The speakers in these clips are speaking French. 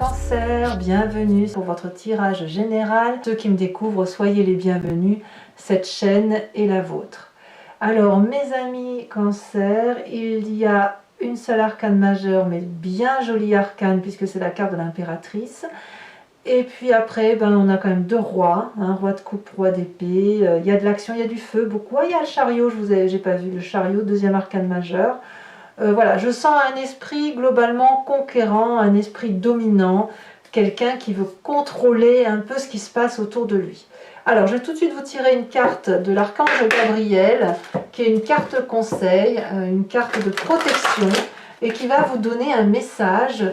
Cancer, bienvenue pour votre tirage général. Ceux qui me découvrent, soyez les bienvenus, cette chaîne est la vôtre. Alors mes amis Cancer, il y a une seule arcane majeure, mais bien jolie arcane puisque c'est la carte de l'impératrice. Et puis après, on a quand même deux rois, roi de coupe, roi d'épée. Il y a de l'action, il y a du feu, beaucoup. Il y a le chariot, j'ai pas vu le chariot, deuxième arcane majeur. Voilà, je sens un esprit globalement conquérant, un esprit dominant, quelqu'un qui veut contrôler un peu ce qui se passe autour de lui. Alors, je vais tout de suite vous tirer une carte de l'archange Gabriel, qui est une carte conseil, une carte de protection, et qui va vous donner un message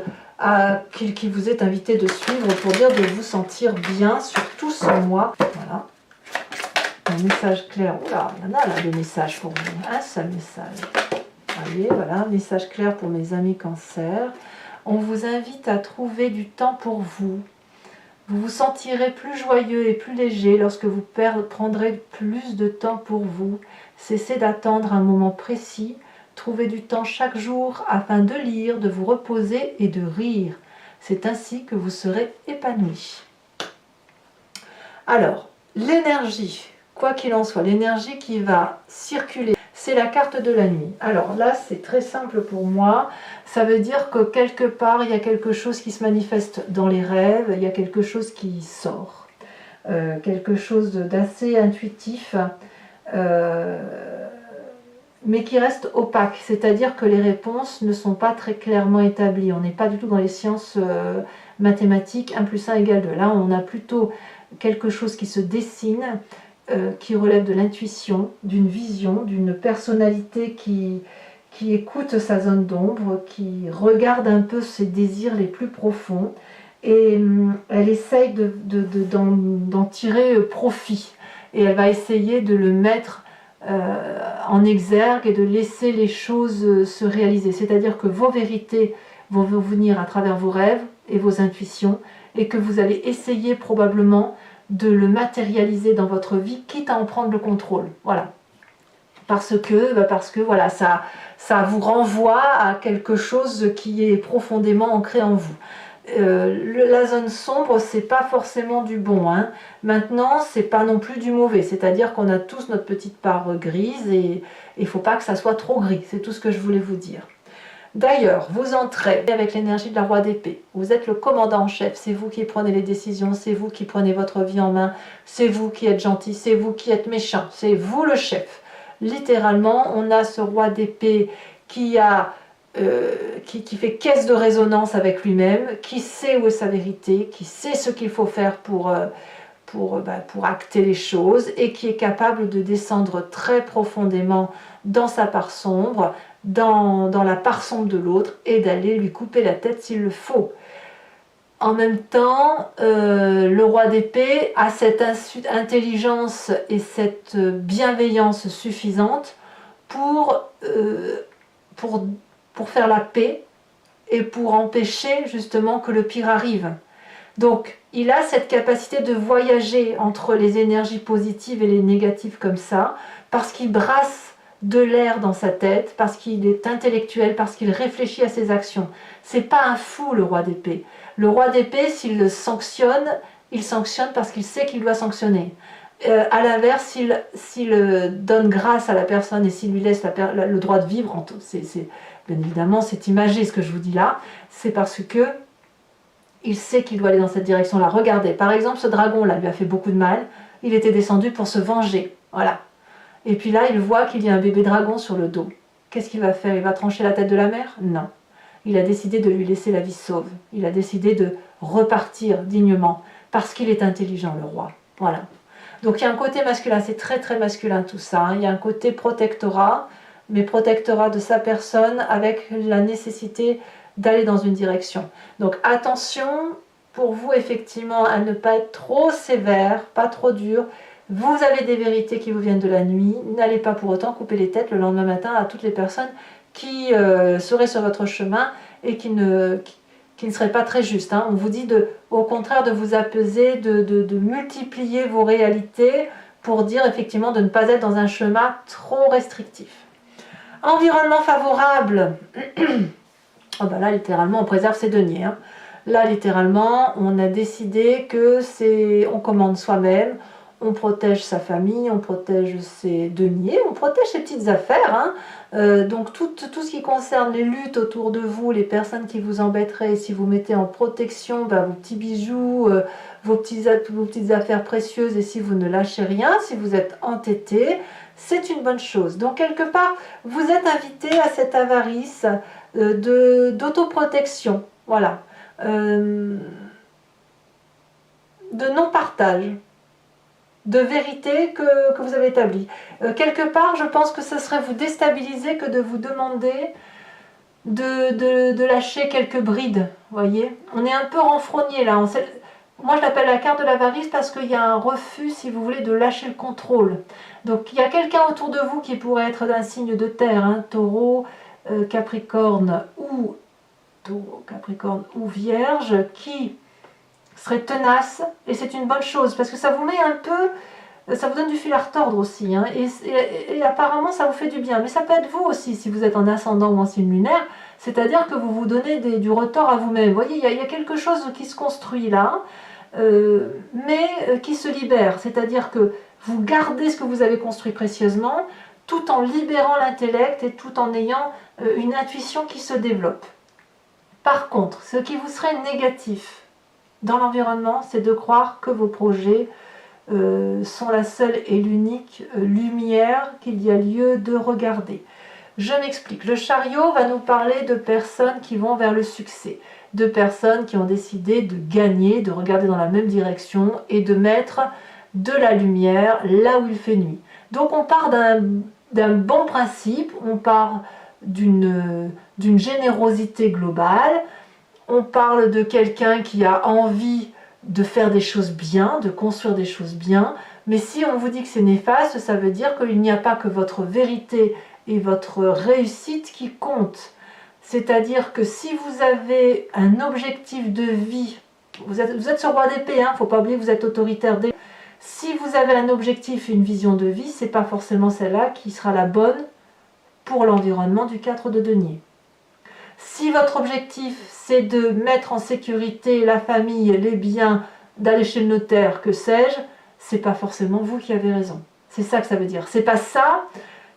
qui vous est invité de suivre pour dire de vous sentir bien, surtout ce mois. Voilà. Un message clair. Oula, il y en a là des messages pour vous. Un seul message. Voyez, voilà, message clair pour mes amis Cancer. On vous invite à trouver du temps pour vous. Vous vous sentirez plus joyeux et plus léger lorsque vous prendrez plus de temps pour vous. Cessez d'attendre un moment précis. Trouvez du temps chaque jour afin de lire, de vous reposer et de rire. C'est ainsi que vous serez épanoui. Alors, l'énergie, quoi qu'il en soit, l'énergie qui va circuler, c'est la carte de la nuit. Alors là, c'est très simple pour moi. Ça veut dire que quelque part, il y a quelque chose qui se manifeste dans les rêves, il y a quelque chose qui sort. Quelque chose d'assez intuitif, mais qui reste opaque. C'est-à-dire que les réponses ne sont pas très clairement établies. On n'est pas du tout dans les sciences mathématiques, 1 plus 1 égale 2. Là, on a plutôt quelque chose qui se dessine, qui relève de l'intuition, d'une vision, d'une personnalité qui écoute sa zone d'ombre, qui regarde un peu ses désirs les plus profonds et elle essaye d'en tirer profit et elle va essayer de le mettre en exergue et de laisser les choses se réaliser. C'est-à-dire que vos vérités vont vous venir à travers vos rêves et vos intuitions et que vous allez essayer probablement de le matérialiser dans votre vie, quitte à en prendre le contrôle. Voilà. Parce que voilà, ça vous renvoie à quelque chose qui est profondément ancré en vous. La zone sombre, c'est pas forcément du bon. Maintenant, c'est pas non plus du mauvais. C'est-à-dire qu'on a tous notre petite part grise et il faut pas que ça soit trop gris. C'est tout ce que je voulais vous dire. D'ailleurs, vous entrez avec l'énergie de la roi d'épée. Vous êtes le commandant en chef, c'est vous qui prenez les décisions, c'est vous qui prenez votre vie en main, c'est vous qui êtes gentil, c'est vous qui êtes méchant, c'est vous le chef. Littéralement, on a ce roi d'épée qui fait caisse de résonance avec lui-même, qui sait où est sa vérité, qui sait ce qu'il faut faire pour acter les choses et qui est capable de descendre très profondément dans sa part sombre, dans la part sombre de l'autre et d'aller lui couper la tête s'il le faut. En même temps, le roi d'épée a cette intelligence et cette bienveillance suffisante pour faire la paix et pour empêcher justement que le pire arrive. Donc, il a cette capacité de voyager entre les énergies positives et les négatives comme ça, parce qu'il brasse de l'air dans sa tête, parce qu'il est intellectuel, parce qu'il réfléchit à ses actions. C'est pas un fou, le roi d'épée. Le roi d'épée, s'il le sanctionne, il sanctionne parce qu'il sait qu'il doit sanctionner. À l'inverse, s'il donne grâce à la personne et s'il lui laisse le droit de vivre, bien évidemment, c'est imagé ce que je vous dis là, c'est parce que il sait qu'il doit aller dans cette direction-là. Regardez, par exemple, ce dragon-là lui a fait beaucoup de mal. Il était descendu pour se venger. Voilà. Et puis là, il voit qu'il y a un bébé dragon sur le dos. Qu'est-ce qu'il va faire? Il va trancher la tête de la mère? Non. Il a décidé de lui laisser la vie sauve. Il a décidé de repartir dignement. Parce qu'il est intelligent, le roi. Voilà. Donc il y a un côté masculin. C'est très très masculin tout ça. Il y a un côté protectorat. Mais protectorat de sa personne avec la nécessité d'aller dans une direction. Donc attention pour vous effectivement à ne pas être trop sévère, pas trop dur. Vous avez des vérités qui vous viennent de la nuit. N'allez pas pour autant couper les têtes le lendemain matin à toutes les personnes qui seraient sur votre chemin et qui ne seraient pas très justes. On vous dit au contraire de vous apaiser, de multiplier vos réalités pour dire effectivement de ne pas être dans un chemin trop restrictif. Environnement favorable. Oh ben là, littéralement, on préserve ses deniers. Là, littéralement, on a décidé que on commande soi-même, on protège sa famille, on protège ses deniers, on protège ses petites affaires. Hein. Donc tout ce qui concerne les luttes autour de vous, les personnes qui vous embêteraient, si vous mettez en protection vos petits bijoux, vos petites affaires précieuses, et si vous ne lâchez rien, si vous êtes entêté, c'est une bonne chose. Donc quelque part, vous êtes invité à cette avarice d'autoprotection, voilà, de non-partage, de vérité que vous avez établie. Quelque part, je pense que ce serait vous déstabiliser que de vous demander de lâcher quelques brides, voyez. On est un peu renfrogné là. Moi, je l'appelle la carte de l'avarice parce qu'il y a un refus, si vous voulez, de lâcher le contrôle. Donc, il y a quelqu'un autour de vous qui pourrait être d'un signe de terre, hein, Taureau, Capricorne ou Vierge, qui serait tenace, et c'est une bonne chose parce que ça vous met un peu, ça vous donne du fil à retordre aussi, hein, et apparemment ça vous fait du bien. Mais ça peut être vous aussi si vous êtes en ascendant ou en signe lunaire, c'est-à-dire que vous vous donnez du retort à vous-même. Vous voyez, il y a quelque chose qui se construit là, mais qui se libère, c'est-à-dire que vous gardez ce que vous avez construit précieusement tout en libérant l'intellect et tout en ayant une intuition qui se développe. Par contre, ce qui vous serait négatif dans l'environnement, c'est de croire que vos projets sont la seule et l'unique lumière qu'il y a lieu de regarder. Je m'explique. Le chariot va nous parler de personnes qui vont vers le succès, de personnes qui ont décidé de gagner, de regarder dans la même direction et de mettre de la lumière là où il fait nuit. Donc on part d'un bon principe, on part d'une générosité globale, on parle de quelqu'un qui a envie de faire des choses bien, de construire des choses bien, mais si on vous dit que c'est néfaste, ça veut dire qu'il n'y a pas que votre vérité et votre réussite qui comptent. C'est-à-dire que si vous avez un objectif de vie, vous êtes ce roi d'épée, il ne faut pas oublier que vous êtes autoritaire d'épée. Si vous avez un objectif, une vision de vie, ce n'est pas forcément celle-là qui sera la bonne pour l'environnement du 4 de denier. Si votre objectif c'est de mettre en sécurité la famille, les biens, d'aller chez le notaire, que sais-je, c'est pas forcément vous qui avez raison. C'est ça que ça veut dire. C'est pas ça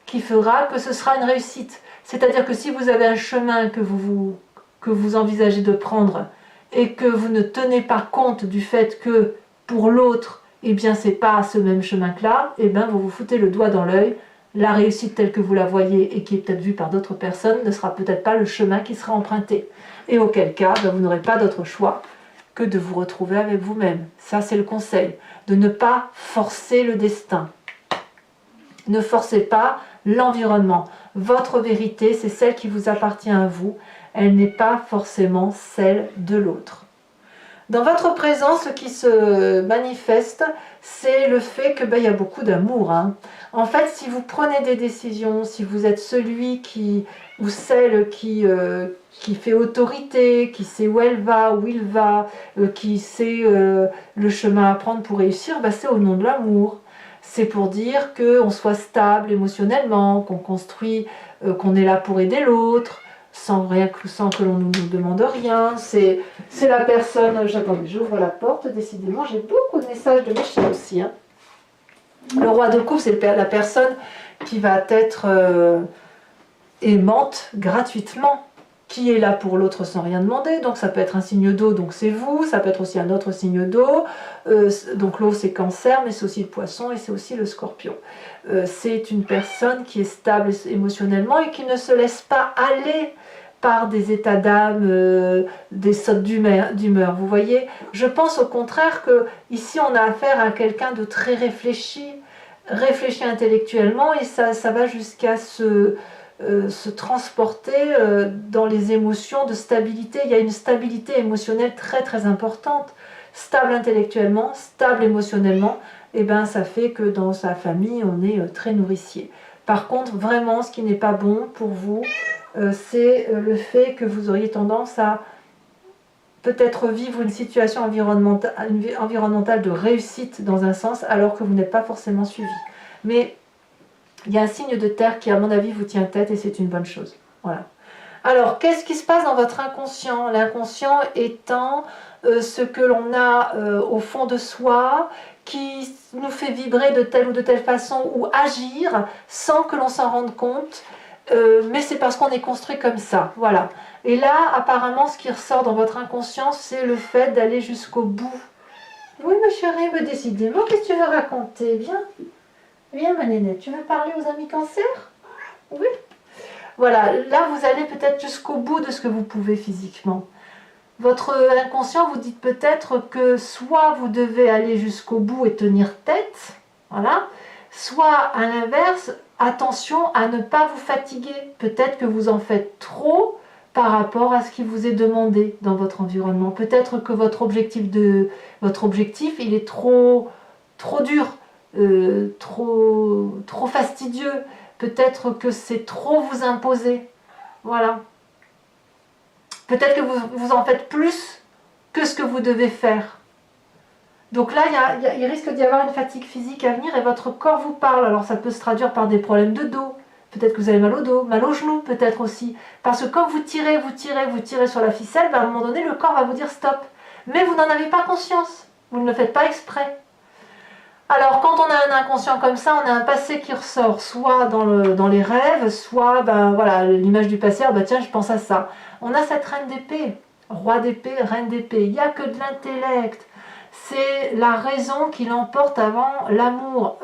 qui fera que ce sera une réussite. C'est-à-dire que si vous avez un chemin que vous envisagez de prendre et que vous ne tenez pas compte du fait que pour l'autre, eh bien c'est pas ce même chemin que là, eh bien vous vous foutez le doigt dans l'œil. La réussite telle que vous la voyez et qui est peut-être vue par d'autres personnes ne sera peut-être pas le chemin qui sera emprunté. Et auquel cas, vous n'aurez pas d'autre choix que de vous retrouver avec vous-même. Ça, c'est le conseil. De ne pas forcer le destin. Ne forcez pas l'environnement. Votre vérité, c'est celle qui vous appartient à vous. Elle n'est pas forcément celle de l'autre. Dans votre présent, ce qui se manifeste, c'est le fait que y a beaucoup d'amour. Hein. En fait, si vous prenez des décisions, si vous êtes celui ou celle qui fait autorité, qui sait où elle va, où il va, qui sait le chemin à prendre pour réussir, c'est au nom de l'amour. C'est pour dire qu'on soit stable émotionnellement, qu'on construit, qu'on est là pour aider l'autre, sans que l'on nous demande rien. C'est la personne... Attendez, j'ouvre la porte, décidément, j'ai beaucoup de messages de mes chiens aussi. Hein. Le roi de coupe, c'est la personne qui va être aimante gratuitement, qui est là pour l'autre sans rien demander. Donc ça peut être un signe d'eau, donc c'est vous, ça peut être aussi un autre signe d'eau. Donc l'eau c'est Cancer, mais c'est aussi le Poisson et c'est aussi le Scorpion. C'est une personne qui est stable émotionnellement et qui ne se laisse pas aller par des états d'âme, des sautes d'humeur. Vous voyez, je pense au contraire que ici on a affaire à quelqu'un de très réfléchi intellectuellement, et ça va jusqu'à se transporter dans les émotions de stabilité. Il y a une stabilité émotionnelle très très importante. Stable intellectuellement, stable émotionnellement, et ça fait que dans sa famille on est très nourricier. Par contre, vraiment, ce qui n'est pas bon pour vous, c'est le fait que vous auriez tendance à peut-être vivre une situation environnementale de réussite dans un sens, alors que vous n'êtes pas forcément suivi. Mais il y a un signe de terre qui, à mon avis, vous tient tête et c'est une bonne chose. Voilà. Alors, qu'est-ce qui se passe dans votre inconscient? L'inconscient étant ce que l'on a au fond de soi, qui nous fait vibrer de telle ou de telle façon ou agir sans que l'on s'en rende compte, mais c'est parce qu'on est construit comme ça, voilà. Et là, apparemment, ce qui ressort dans votre inconscient, c'est le fait d'aller jusqu'au bout. Oui, ma chérie, mais décidément, qu'est-ce que tu veux raconter? Viens, viens, ma nénette, tu veux parler aux amis cancer? Oui. Voilà, là, vous allez peut-être jusqu'au bout de ce que vous pouvez physiquement. Votre inconscient vous dit peut-être que soit vous devez aller jusqu'au bout et tenir tête, voilà, soit à l'inverse, attention à ne pas vous fatiguer. Peut-être que vous en faites trop par rapport à ce qui vous est demandé dans votre environnement. Peut-être que votre objectif, il est trop dur, trop fastidieux. Peut-être que c'est trop vous imposer. Voilà. Peut-être que vous en faites plus que ce que vous devez faire. Donc là, il risque d'y avoir une fatigue physique à venir et votre corps vous parle. Alors ça peut se traduire par des problèmes de dos. Peut-être que vous avez mal au dos, mal aux genoux peut-être aussi. Parce que quand vous tirez sur la ficelle, ben à un moment donné, le corps va vous dire stop. Mais vous n'en avez pas conscience. Vous ne le faites pas exprès. Alors, quand on a un inconscient comme ça, on a un passé qui ressort, soit dans les rêves, soit, ben voilà, l'image du passé, ah ben tiens, je pense à ça. On a cette reine d'épée, roi d'épée, reine d'épée. Il n'y a que de l'intellect. C'est la raison qui l'emporte avant l'amour.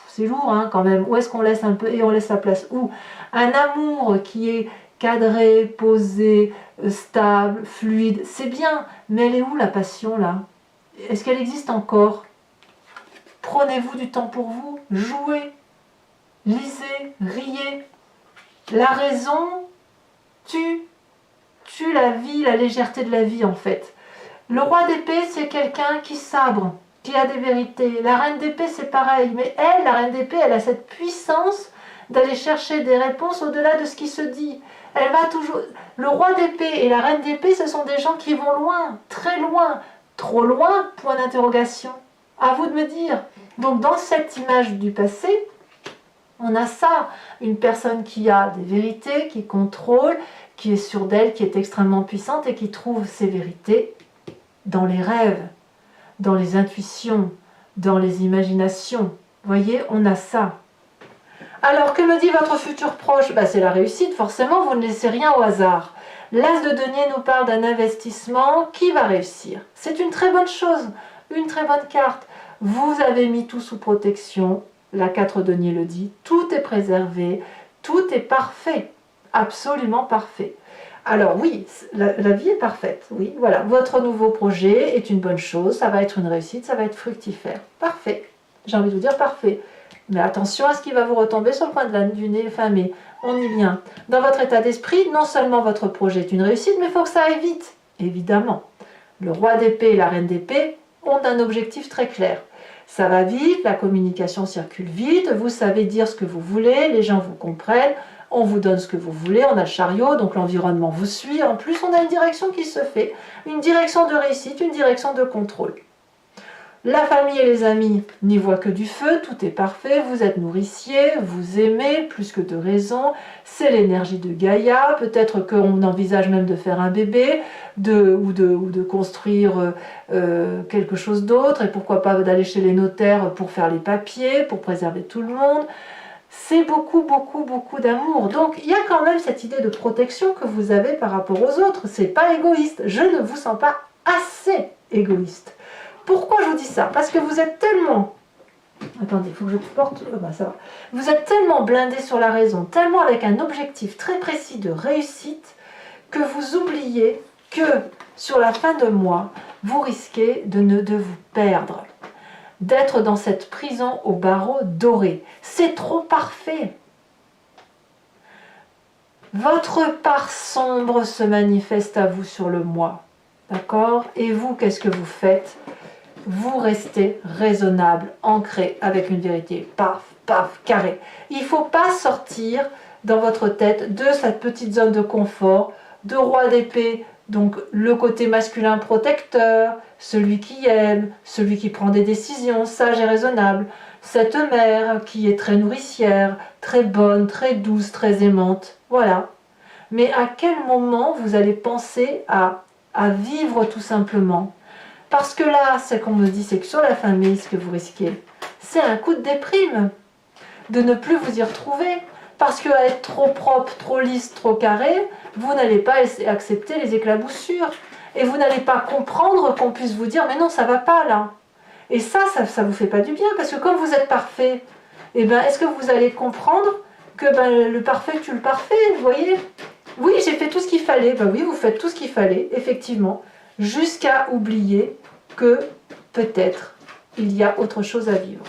C'est lourd hein, quand même. Où est-ce qu'on laisse un peu et on laisse la place où? Un amour qui est cadré, posé, stable, fluide, c'est bien. Mais elle est où la passion là? Est-ce qu'elle existe encore? Prenez-vous du temps pour vous, jouez, lisez, riez. La raison tue la vie, la légèreté de la vie en fait. Le roi d'épée, c'est quelqu'un qui sabre, qui a des vérités. La reine d'épée, c'est pareil. Mais elle, la reine d'épée, elle a cette puissance d'aller chercher des réponses au-delà de ce qui se dit. Elle va toujours... Le roi d'épée et la reine d'épée, ce sont des gens qui vont loin, très loin, trop loin, point d'interrogation. À vous de me dire. Donc dans cette image du passé, on a ça, une personne qui a des vérités, qui contrôle, qui est sûre d'elle, qui est extrêmement puissante et qui trouve ses vérités dans les rêves, dans les intuitions, dans les imaginations. Vous voyez, on a ça. Alors, que me dit votre futur proche? C'est la réussite, forcément, vous ne laissez rien au hasard. L'As de denier nous parle d'un investissement qui va réussir. C'est une très bonne chose, une très bonne carte. Vous avez mis tout sous protection, la 4 denier le dit, tout est préservé, tout est parfait, absolument parfait. Alors oui, la vie est parfaite, oui, voilà. Votre nouveau projet est une bonne chose, ça va être une réussite, ça va être fructifère. Parfait, j'ai envie de vous dire parfait. Mais attention à ce qui va vous retomber sur le coin du nez, enfin mais on y vient. Dans votre état d'esprit, non seulement votre projet est une réussite, mais il faut que ça aille vite, évidemment. Le roi d'épée et la reine d'épée ont un objectif très clair. Ça va vite, la communication circule vite, vous savez dire ce que vous voulez, les gens vous comprennent, on vous donne ce que vous voulez, on a le chariot, donc l'environnement vous suit. En plus, on a une direction qui se fait, une direction de réussite, une direction de contrôle. La famille et les amis n'y voient que du feu, tout est parfait, vous êtes nourricier, vous aimez, plus que de raison, c'est l'énergie de Gaïa, peut-être qu'on envisage même de faire un bébé, ou de construire quelque chose d'autre, et pourquoi pas d'aller chez les notaires pour faire les papiers, pour préserver tout le monde. C'est beaucoup, beaucoup, beaucoup d'amour. Donc il y a quand même cette idée de protection que vous avez par rapport aux autres, c'est pas égoïste, je ne vous sens pas assez égoïste. Pourquoi je vous dis ça? Parce que vous êtes tellement... Attendez, il faut que je porte... ça va. Vous êtes tellement blindé sur la raison, tellement avec un objectif très précis de réussite, que vous oubliez que sur la fin de mois, vous risquez de vous perdre, d'être dans cette prison au barreau doré. C'est trop parfait. Votre part sombre se manifeste à vous sur le mois. D'accord? Et vous, qu'est-ce que vous faites? Vous restez raisonnable, ancré avec une vérité, paf, paf, carré. Il ne faut pas sortir dans votre tête de cette petite zone de confort, de roi d'épée, donc le côté masculin protecteur, celui qui aime, celui qui prend des décisions sages et raisonnables, cette mère qui est très nourricière, très bonne, très douce, très aimante. Voilà. Mais à quel moment vous allez penser à vivre tout simplement? Parce que là, ce qu'on me dit, c'est que sur la fin mai, ce que vous risquez, c'est un coup de déprime, de ne plus vous y retrouver. Parce qu'à être trop propre, trop lisse, trop carré, vous n'allez pas accepter les éclaboussures. Et vous n'allez pas comprendre qu'on puisse vous dire, mais non, ça va pas là. Et ça vous fait pas du bien, parce que comme vous êtes parfait, eh ben, est-ce que vous allez comprendre que ben, le parfait tue le parfait, vous voyez? Oui, j'ai fait tout ce qu'il fallait. Ben oui, vous faites tout ce qu'il fallait, effectivement, jusqu'à oublier que peut-être il y a autre chose à vivre.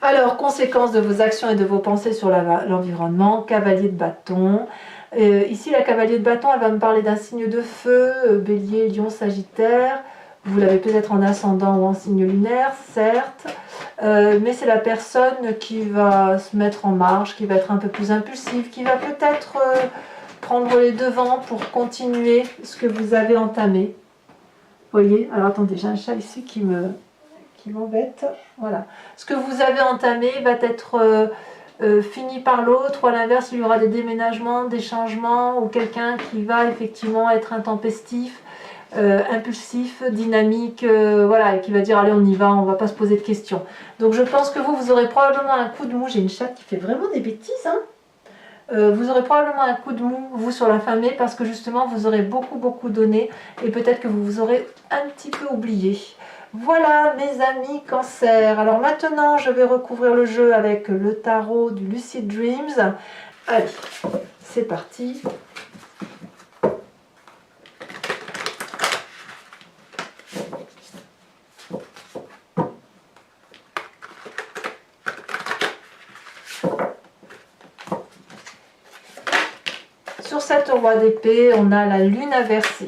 Alors, conséquences de vos actions et de vos pensées sur l'environnement, cavalier de bâton. Ici, la cavalier de bâton, elle va me parler d'un signe de feu, bélier, lion, sagittaire. Vous l'avez peut-être en ascendant ou en signe lunaire, certes. Mais c'est la personne qui va se mettre en marche, qui va être un peu plus impulsive, qui va peut-être prendre les devants pour continuer ce que vous avez entamé. Vous voyez? Alors attendez, j'ai un chat ici qui m'embête. Voilà. Ce que vous avez entamé va être fini par l'autre, ou à l'inverse, il y aura des déménagements, des changements, ou quelqu'un qui va effectivement être intempestif, impulsif, dynamique, voilà, et qui va dire allez on y va, on va pas se poser de questions. Donc je pense que vous aurez probablement un coup de mou. J'ai une chatte qui fait vraiment des bêtises, hein. Vous aurez probablement un coup de mou, vous, sur la fin mai, parce que justement, vous aurez beaucoup donné, et peut-être que vous vous aurez un petit peu oublié. Voilà, mes amis Cancer. Alors maintenant, je vais recouvrir le jeu avec le tarot du Lucid Dreams. Allez, c'est parti. Sur cette roi d'épée, on a la lune inversée.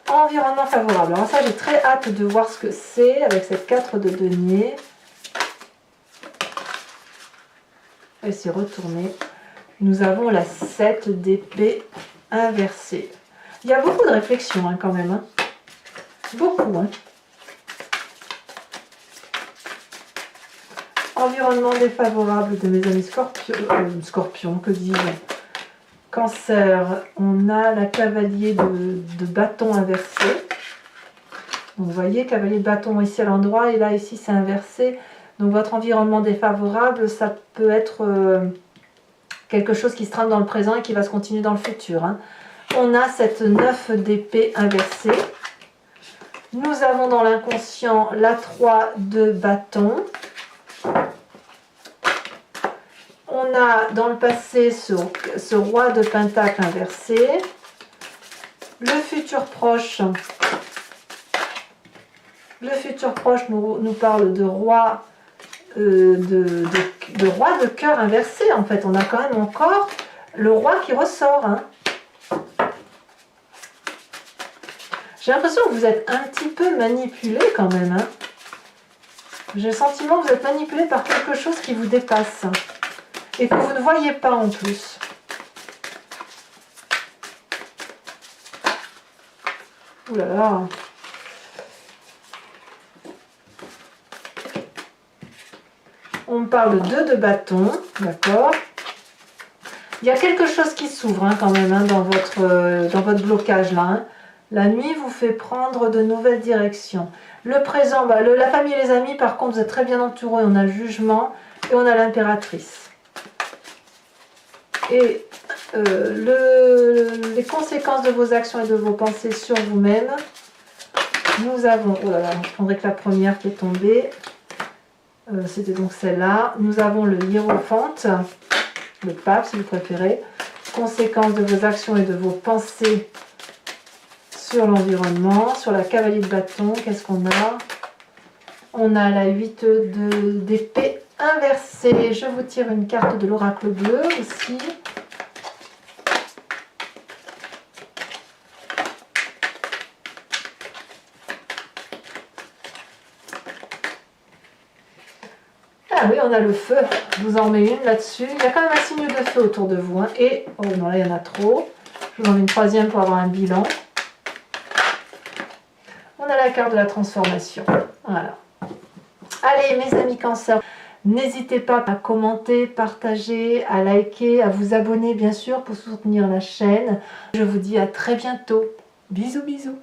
Environnement favorable. Alors ça, j'ai très hâte de voir ce que c'est avec cette 4 de denier. Et c'est retourné. Nous avons la 7 d'épée inversée. Il y a beaucoup de réflexion hein, quand même. Hein. Beaucoup. Hein. Environnement défavorable de mes amis scorpions, que dis-je? Cancer, on a la cavalier de bâton inversé. Donc vous voyez, cavalier de bâton ici à l'endroit, et là ici c'est inversé. Donc votre environnement défavorable, ça peut être quelque chose qui se trame dans le présent et qui va se continuer dans le futur. Hein. On a cette 9 d'épée inversée. Nous avons dans l'inconscient la 3 de bâton. On a dans le passé ce roi de pentacle inversé. Le futur proche. Le futur proche nous parle de roi de roi de cœur inversé. En fait, on a quand même encore le roi qui ressort. Hein. J'ai l'impression que vous êtes un petit peu manipulé quand même. Hein. J'ai le sentiment que vous êtes manipulé par quelque chose qui vous dépasse. Et que vous ne voyez pas en plus. Ouh là là. On me parle de bâton, d'accord. Il y a quelque chose qui s'ouvre hein, quand même hein, dans votre blocage là. Hein. La nuit vous fait prendre de nouvelles directions. Le présent, bah, la famille et les amis, par contre, vous êtes très bien entourés. On a le jugement et on a l'impératrice. Et les conséquences de vos actions et de vos pensées sur vous-même. Nous avons, oh là là, je prendrai que la première qui est tombée. C'était donc celle-là. Nous avons le hiérophante, le pape si vous préférez. Conséquences de vos actions et de vos pensées sur l'environnement. Sur la cavalier de bâton, qu'est-ce qu'on a? On a la 8 d'épée inversée. Je vous tire une carte de l'oracle bleu ici. Ah oui, on a le feu. Je vous en mets une là-dessus. Il y a quand même un signe de feu autour de vous. Hein. Et, oh non, là il y en a trop. Je vous en mets une troisième pour avoir un bilan. On a la carte de la transformation. Voilà. Allez, mes amis Cancer. N'hésitez pas à commenter, partager, à liker, à vous abonner bien sûr pour soutenir la chaîne. Je vous dis à très bientôt. Bisous bisous.